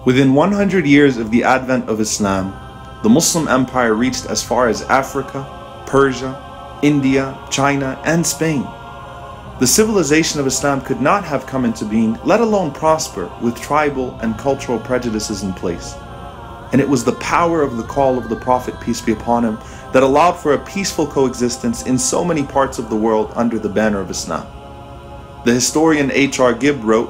Within 100 years of the advent of Islam, the Muslim empire reached as far as Africa, Persia, India, China, and Spain. The civilization of Islam could not have come into being, let alone prosper, with tribal and cultural prejudices in place. And it was the power of the call of the Prophet, peace be upon him, that allowed for a peaceful coexistence in so many parts of the world under the banner of Islam. The historian H.R. Gibb wrote,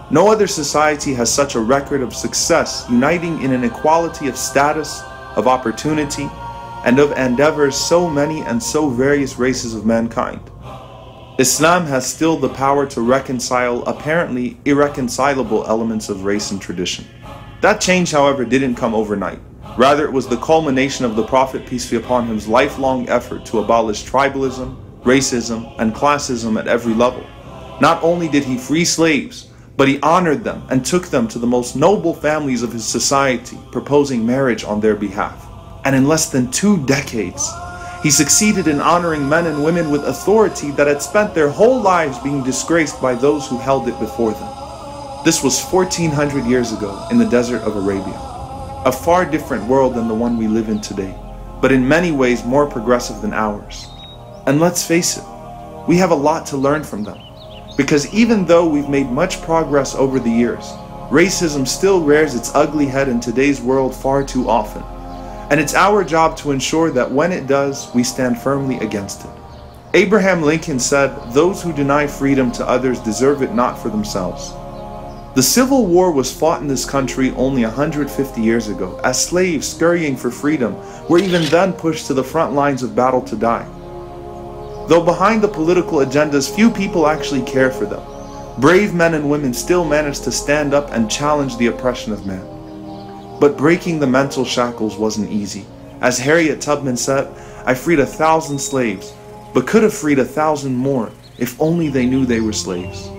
"No other society has such a record of success, uniting in an equality of status, of opportunity, and of endeavors so many and so various races of mankind. Islam has still the power to reconcile apparently irreconcilable elements of race and tradition." That change, however, didn't come overnight. Rather, it was the culmination of the Prophet, peace be upon him's lifelong effort to abolish tribalism, racism, and classism at every level. Not only did he free slaves, but he honored them and took them to the most noble families of his society, proposing marriage on their behalf. And in less than 2 decades, he succeeded in honoring men and women with authority that had spent their whole lives being disgraced by those who held it before them. This was 1400 years ago in the desert of Arabia. A far different world than the one we live in today, but in many ways more progressive than ours. And let's face it, we have a lot to learn from them. Because even though we've made much progress over the years, racism still rears its ugly head in today's world far too often. And it's our job to ensure that when it does, we stand firmly against it. Abraham Lincoln said, "Those who deny freedom to others deserve it not for themselves." The Civil War was fought in this country only 150 years ago, as slaves scurrying for freedom were even then pushed to the front lines of battle to die. Though behind the political agendas, few people actually care for them. Brave men and women still manage to stand up and challenge the oppression of man. But breaking the mental shackles wasn't easy. As Harriet Tubman said, "I freed 1,000 slaves, but could have freed 1,000 more if only they knew they were slaves."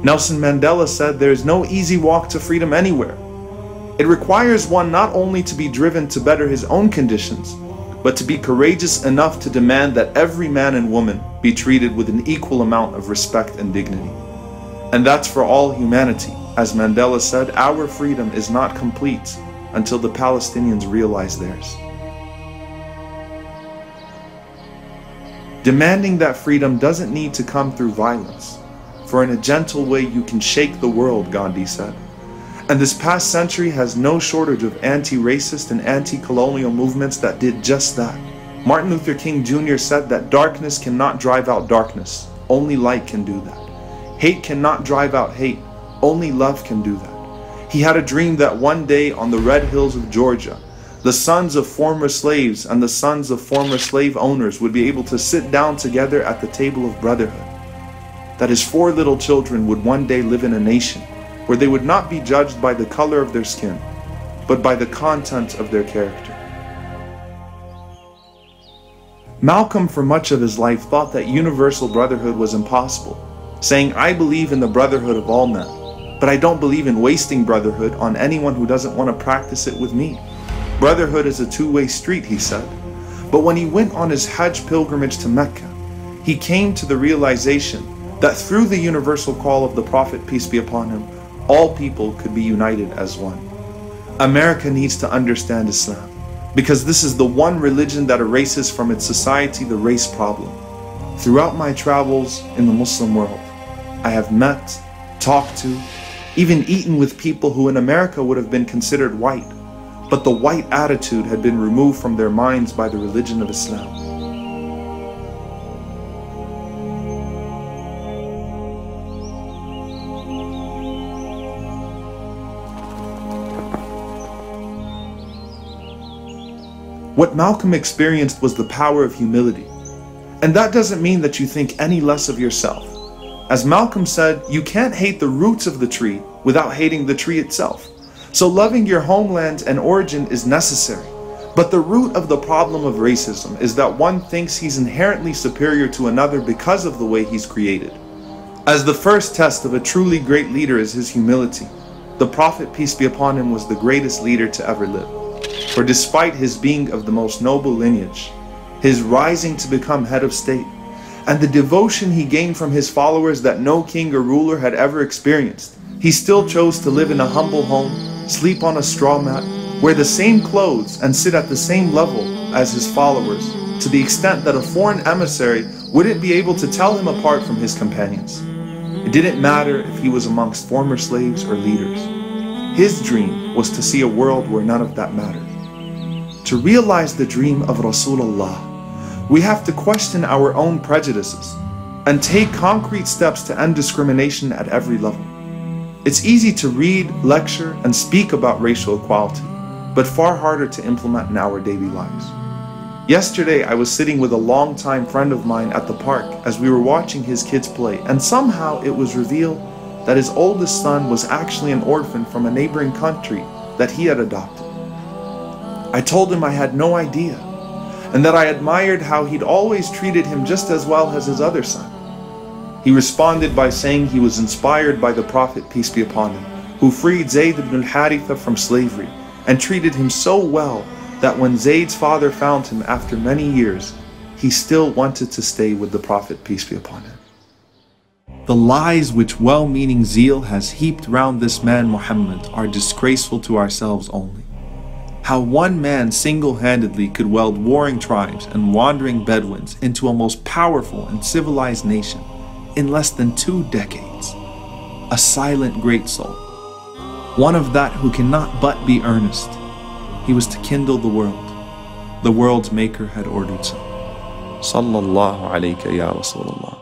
Nelson Mandela said, "There is no easy walk to freedom anywhere. It requires one not only to be driven to better his own conditions, but to be courageous enough to demand that every man and woman be treated with an equal amount of respect and dignity. And that's for all humanity. As Mandela said, our freedom is not complete until the Palestinians realize theirs." Demanding that freedom doesn't need to come through violence. For in a gentle way you can shake the world, Gandhi said. And this past century has no shortage of anti-racist and anti-colonial movements that did just that. Martin Luther King Jr. said that darkness cannot drive out darkness, only light can do that. Hate cannot drive out hate, only love can do that. He had a dream that one day on the red hills of Georgia, the sons of former slaves and the sons of former slave owners would be able to sit down together at the table of brotherhood. That his 4 little children would one day live in a nation where they would not be judged by the color of their skin, but by the content of their character. Malcolm, for much of his life, thought that universal brotherhood was impossible, saying, "I believe in the brotherhood of all men, but I don't believe in wasting brotherhood on anyone who doesn't want to practice it with me. Brotherhood is a two-way street," he said. But when he went on his Hajj pilgrimage to Mecca, he came to the realization that through the universal call of the Prophet, peace be upon him, all people could be united as one. America needs to understand Islam, because this is the one religion that erases from its society the race problem. Throughout my travels in the Muslim world, I have met, talked to, even eaten with people who in America would have been considered white, but the white attitude had been removed from their minds by the religion of Islam. What Malcolm experienced was the power of humility. And that doesn't mean that you think any less of yourself. As Malcolm said, you can't hate the roots of the tree without hating the tree itself. So loving your homeland and origin is necessary. But the root of the problem of racism is that one thinks he's inherently superior to another because of the way he's created. As the first test of a truly great leader is his humility, the Prophet, peace be upon him, was the greatest leader to ever live. For despite his being of the most noble lineage, his rising to become head of state, and the devotion he gained from his followers that no king or ruler had ever experienced, He still chose to live in a humble home, sleep on a straw mat, wear the same clothes, and sit at the same level as his followers, to the extent that a foreign emissary wouldn't be able to tell him apart from his companions. It didn't matter if he was amongst former slaves or leaders. His dream was to see a world where none of that mattered. To realize the dream of Rasulullah, we have to question our own prejudices and take concrete steps to end discrimination at every level. It's easy to read, lecture, and speak about racial equality, but far harder to implement in our daily lives. Yesterday, I was sitting with a longtime friend of mine at the park as we were watching his kids play, and somehow it was revealed that his oldest son was actually an orphan from a neighboring country that he had adopted. I told him I had no idea, and that I admired how he'd always treated him just as well as his other son. He responded by saying he was inspired by the Prophet, peace be upon him, who freed Zayd ibn al-Haritha from slavery and treated him so well that when Zayd's father found him after many years, he still wanted to stay with the Prophet, peace be upon him. The lies which well-meaning zeal has heaped round this man Muhammad are disgraceful to ourselves only. How one man single-handedly could weld warring tribes and wandering Bedouins into a most powerful and civilized nation in less than 2 decades. A silent great soul. One of that who cannot but be earnest. He was to kindle the world. The world's maker had ordered so. Sallallahu alayka ya Rasulullah.